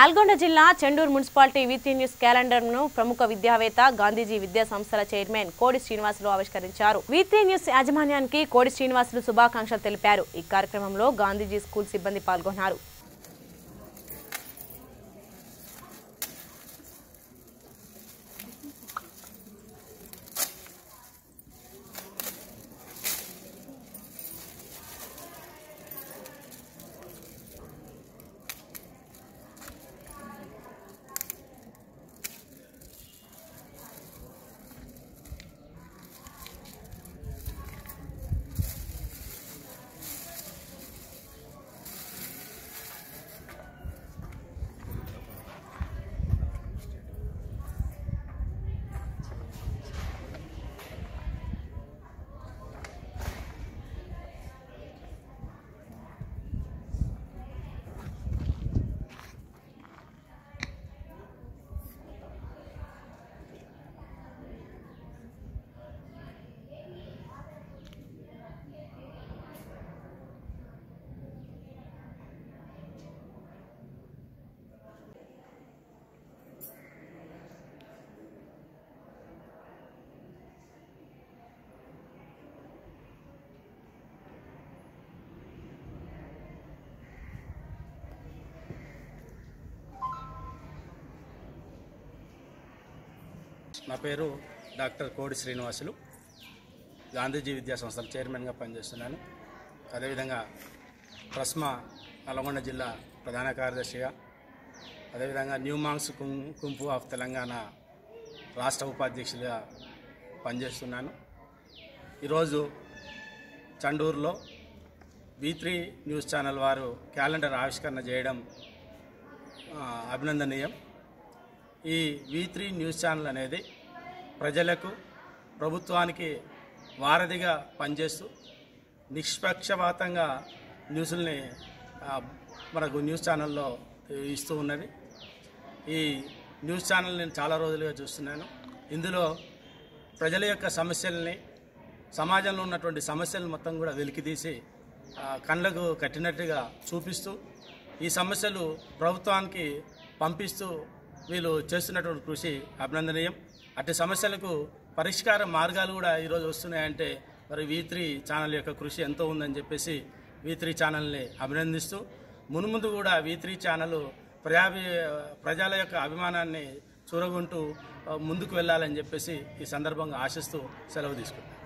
నల్గొండ జిల్లా Chandur municipality weekly news క్యాలెండర్ను ప్రముఖ విద్యావేత్త గాంధీజీ విద్యా సంస్థల చైర్మన్ కోడి శ్రీనివాసులు ఆవిష్కరించారు. వీక్లీ న్యూస్ యాజమాన్యానికి కోడి శ్రీనివాసులు శుభాకాంక్షలు తెలిపారు. ఈ కార్యక్రమంలో గాంధీజీ స్కూల్ సిబ్బంది పాల్గొన్నారు. నా పేరు డాక్టర్ కోడి శ్రీనివాసులు. గాంధీజీ విద్యా సంస్థల చైర్మన్గా పనిచేస్తున్నాను. అదేవిధంగా ట్రస్మా నల్గొండ జిల్లా ప్రధాన కార్యదర్శిగా, అదేవిధంగా న్యూ మాంగ్స్ కుంపు ఆఫ్ తెలంగాణ రాష్ట్ర ఉపాధ్యక్షులుగా పనిచేస్తున్నాను. ఈరోజు చండూరులో V3 న్యూస్ ఛానల్ వారు క్యాలెండర్ ఆవిష్కరణ చేయడం అభినందనీయం. ఈ V3 న్యూస్ ఛానల్ అనేది ప్రజలకు, ప్రభుత్వానికి వారధిగా పనిచేస్తూ నిష్పక్షపాతంగా న్యూస్ని మనకు న్యూస్ ఛానల్లో ఇస్తూ ఉన్నది. ఈ న్యూస్ ఛానల్ నేను చాలా రోజులుగా చూస్తున్నాను. ఇందులో ప్రజల యొక్క సమస్యల్ని, సమాజంలో ఉన్నటువంటి సమస్యలను మొత్తం కూడా వెలికితీసి కళ్ళకు కట్టినట్టుగా చూపిస్తూ ఈ సమస్యలు ప్రభుత్వానికి పంపిస్తూ వీళ్ళు చేస్తున్నటువంటి కృషి అభినందనీయం. అట్టి సమస్యలకు పరిష్కార మార్గాలు కూడా ఈరోజు వస్తున్నాయంటే మరి V3 ఛానల్ యొక్క కృషి ఎంతో ఉందని చెప్పేసి V3 ఛానల్ని అభినందిస్తూ, మున్ముందు కూడా V3 ఛానల్ ప్రజల యొక్క అభిమానాన్ని చూరగొంటూ ముందుకు వెళ్ళాలని చెప్పేసి ఈ సందర్భంగా ఆశిస్తూ సెలవు తీసుకుంటాను.